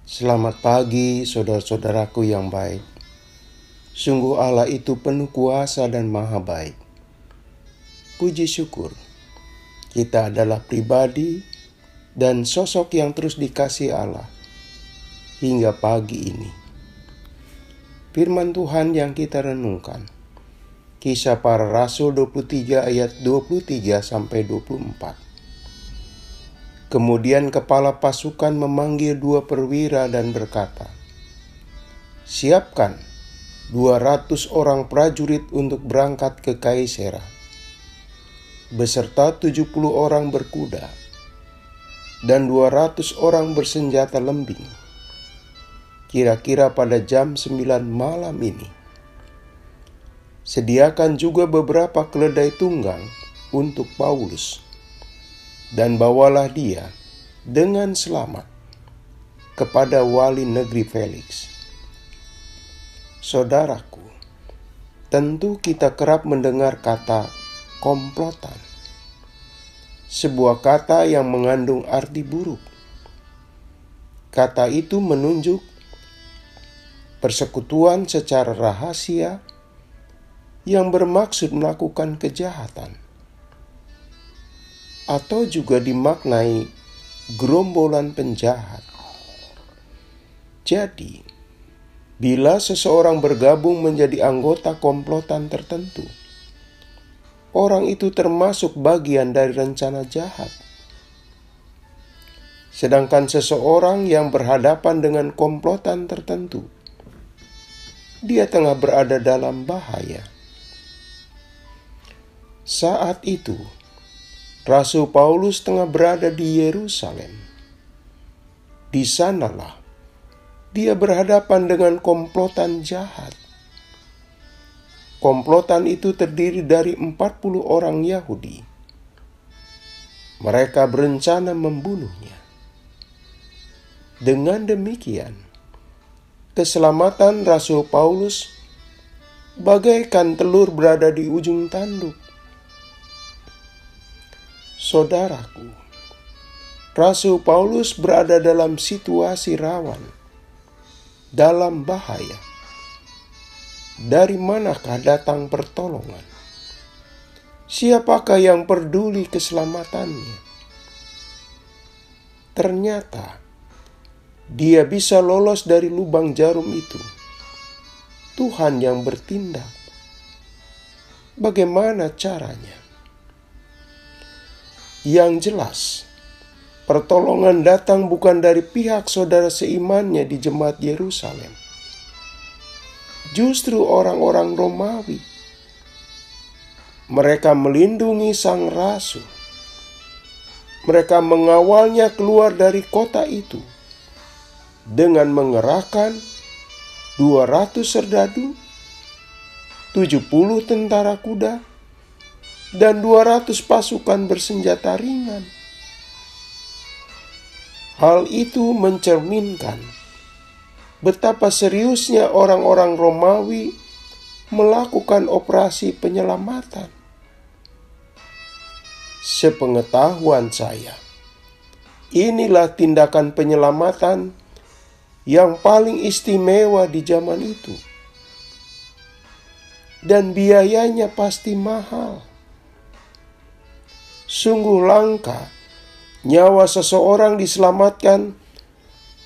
Selamat pagi, saudara-saudaraku yang baik. Sungguh Allah itu penuh kuasa dan maha baik. Puji syukur, kita adalah pribadi dan sosok yang terus dikasihi Allah hingga pagi ini. Firman Tuhan yang kita renungkan, Kisah Para Rasul 23 ayat 23-24. Kemudian kepala pasukan memanggil 2 perwira dan berkata, "Siapkan 200 orang prajurit untuk berangkat ke Kaisera, beserta 70 orang berkuda, dan 200 orang bersenjata lembing, kira-kira pada jam 9 malam ini. Sediakan juga beberapa keledai tunggang untuk Paulus, dan bawalah dia dengan selamat kepada wali negeri Felix." Saudaraku, tentu kita kerap mendengar kata komplotan, sebuah kata yang mengandung arti buruk. Kata itu menunjuk persekutuan secara rahasia yang bermaksud melakukan kejahatan, atau juga dimaknai gerombolan penjahat. Jadi, bila seseorang bergabung menjadi anggota komplotan tertentu, orang itu termasuk bagian dari rencana jahat. Sedangkan seseorang yang berhadapan dengan komplotan tertentu, dia tengah berada dalam bahaya. Saat itu, Rasul Paulus tengah berada di Yerusalem. Di sanalah dia berhadapan dengan komplotan jahat. Komplotan itu terdiri dari 40 orang Yahudi. Mereka berencana membunuhnya. Dengan demikian, keselamatan Rasul Paulus bagaikan telur berada di ujung tanduk. Saudaraku, Rasul Paulus berada dalam situasi rawan, dalam bahaya. Dari manakah datang pertolongan? Siapakah yang peduli keselamatannya? Ternyata dia bisa lolos dari lubang jarum itu. Tuhan yang bertindak. Bagaimana caranya? Yang jelas, pertolongan datang bukan dari pihak saudara seimannya di jemaat Yerusalem. Justru orang-orang Romawi. Mereka melindungi sang rasul. Mereka mengawalnya keluar dari kota itu dengan mengerahkan 200 serdadu, 70 tentara kuda, dan 200 pasukan bersenjata ringan. Hal itu mencerminkan betapa seriusnya orang-orang Romawi melakukan operasi penyelamatan. Sepengetahuan saya, inilah tindakan penyelamatan yang paling istimewa di zaman itu. Dan biayanya pasti mahal. Sungguh langka nyawa seseorang diselamatkan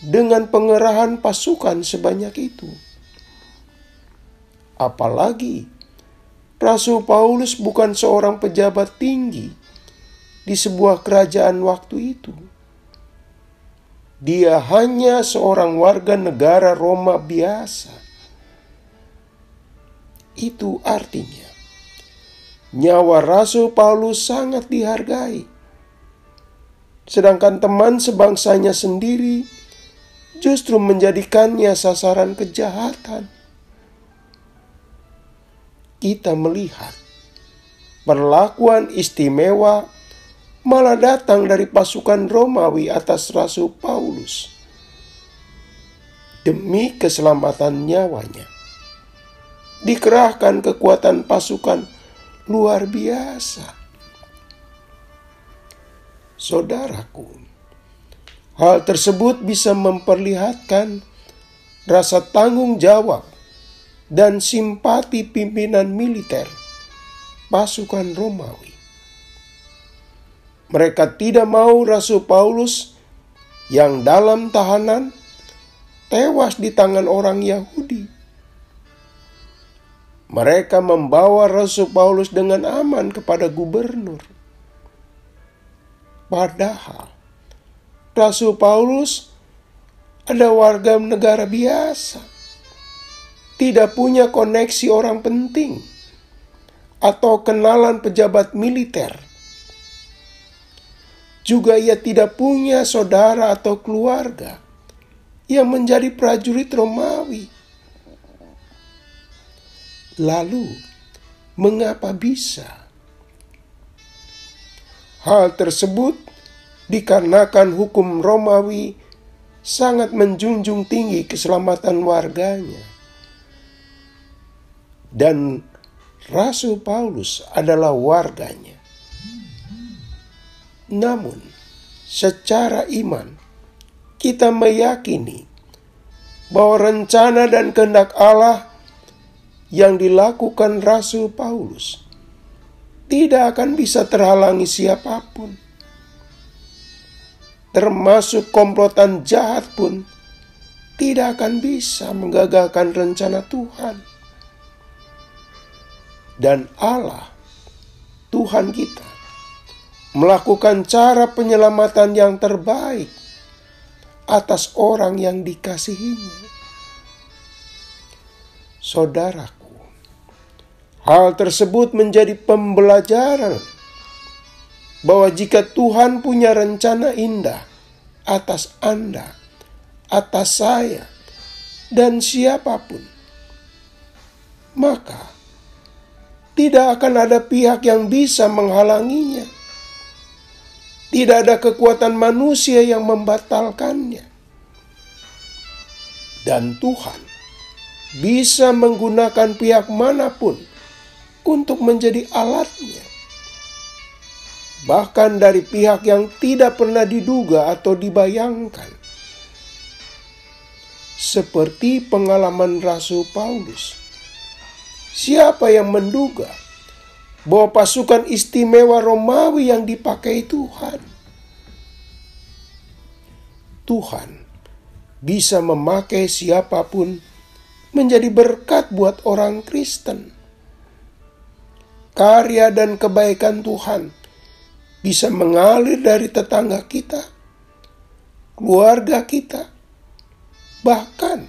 dengan pengerahan pasukan sebanyak itu. Apalagi Rasul Paulus bukan seorang pejabat tinggi di sebuah kerajaan waktu itu. Dia hanya seorang warga negara Roma biasa. Itu artinya nyawa Rasul Paulus sangat dihargai. Sedangkan teman sebangsanya sendiri justru menjadikannya sasaran kejahatan. Kita melihat perlakuan istimewa malah datang dari pasukan Romawi atas Rasul Paulus demi keselamatan nyawanya. Dikerahkan kekuatan pasukan luar biasa. Saudaraku, Hal tersebut bisa memperlihatkan rasa tanggung jawab dan simpati pimpinan militer pasukan Romawi. Mereka tidak mau Rasul Paulus yang dalam tahanan tewas di tangan orang Yahudi. Mereka membawa Rasul Paulus dengan aman kepada gubernur. Padahal Rasul Paulus ada warga negara biasa, tidak punya koneksi orang penting atau kenalan pejabat militer. Juga ia tidak punya saudara atau keluarga yang menjadi prajurit Romawi. Lalu, mengapa bisa? Hal tersebut dikarenakan hukum Romawi sangat menjunjung tinggi keselamatan warganya. Dan Rasul Paulus adalah warganya. Namun, secara iman, kita meyakini bahwa rencana dan kehendak Allah yang dilakukan Rasul Paulus tidak akan bisa terhalangi siapapun. Termasuk komplotan jahat pun tidak akan bisa menggagalkan rencana Tuhan. Dan Allah, Tuhan kita, melakukan cara penyelamatan yang terbaik atas orang yang dikasihinya. Saudaraku, hal tersebut menjadi pembelajaran bahwa jika Tuhan punya rencana indah atas Anda, atas saya, dan siapapun, maka tidak akan ada pihak yang bisa menghalanginya. Tidak ada kekuatan manusia yang membatalkannya. Dan Tuhan bisa menggunakan pihak manapun untuk menjadi alatnya. Bahkan dari pihak yang tidak pernah diduga atau dibayangkan. Seperti pengalaman Rasul Paulus. Siapa yang menduga bahwa pasukan istimewa Romawi yang dipakai Tuhan? Tuhan bisa memakai siapapun menjadi berkat buat orang Kristen. Karya dan kebaikan Tuhan bisa mengalir dari tetangga kita, keluarga kita, bahkan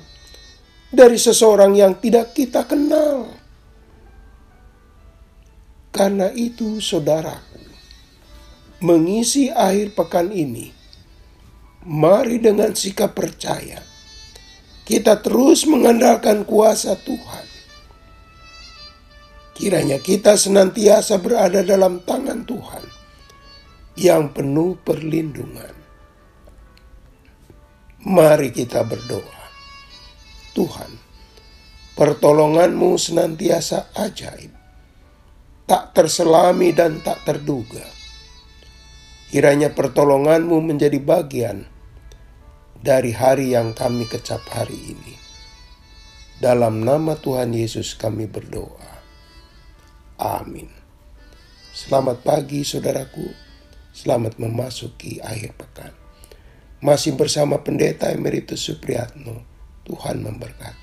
dari seseorang yang tidak kita kenal. Karena itu, saudaraku, mengisi akhir pekan ini, mari dengan sikap percaya kita terus mengandalkan kuasa Tuhan. Kiranya kita senantiasa berada dalam tangan Tuhan yang penuh perlindungan. Mari kita berdoa. Tuhan, pertolongan-Mu senantiasa ajaib, tak terselami dan tak terduga. Kiranya pertolongan-Mu menjadi bagian dari hari yang kami kecap hari ini. Dalam nama Tuhan Yesus kami berdoa. Amin. Selamat pagi saudaraku. Selamat memasuki akhir pekan. Masih bersama Pendeta Emeritus Supriyatno. Tuhan memberkati.